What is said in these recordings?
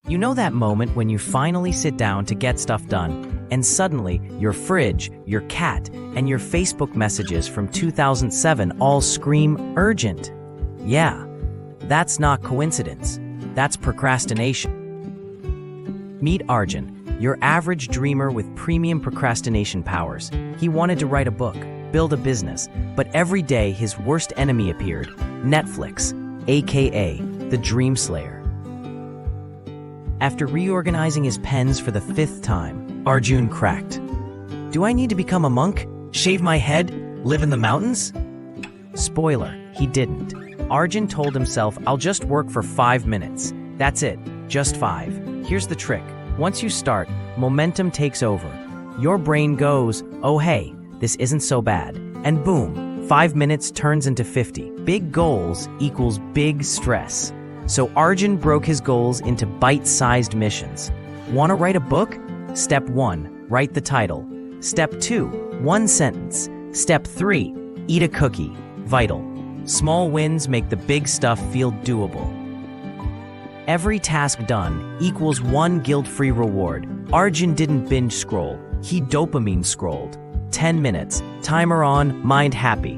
You know that moment when you finally sit down to get stuff done, and suddenly your fridge, your cat, and your Facebook messages from 2007 all scream urgent? Yeah, that's not coincidence. That's procrastination. Meet Arjun, your average dreamer with premium procrastination powers. He wanted to write a book, build a business, but every day his worst enemy appeared, Netflix, aka the Dream Slayer. After reorganizing his pens for the 5th time, Arjun cracked. Do I need to become a monk? Shave my head? Live in the mountains? Spoiler, he didn't. Arjun told himself, I'll just work for 5 minutes. That's it, just 5. Here's the trick. Once you start, momentum takes over. Your brain goes, oh hey, this isn't so bad. And boom, 5 minutes turns into 50. Big goals equals big stress. So Arjun broke his goals into bite-sized missions. Want to write a book? Step 1, write the title. Step 2, 1 sentence. Step 3, eat a cookie. Vital. Small wins make the big stuff feel doable. Every task done equals 1 guilt-free reward. Arjun didn't binge scroll, he dopamine scrolled. 10 minutes, timer on, mind happy.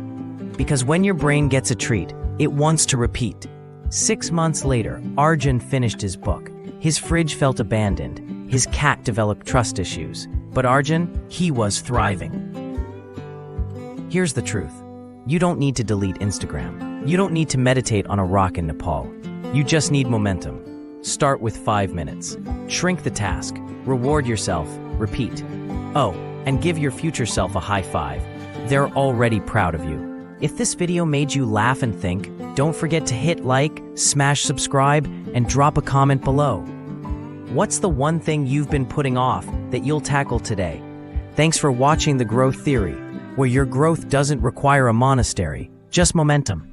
Because when your brain gets a treat, it wants to repeat. 6 months later, Arjun finished his book. His fridge felt abandoned. His cat developed trust issues. But Arjun, he was thriving. Here's the truth. You don't need to delete Instagram. You don't need to meditate on a rock in Nepal. You just need momentum. Start with 5 minutes. Shrink the task. Reward yourself. Repeat. Oh, and give your future self a high five. They're already proud of you. If this video made you laugh and think, don't forget to hit like, smash subscribe, and drop a comment below. What's the one thing you've been putting off that you'll tackle today? Thanks for watching The Growth Theory, where your growth doesn't require a monastery, just momentum.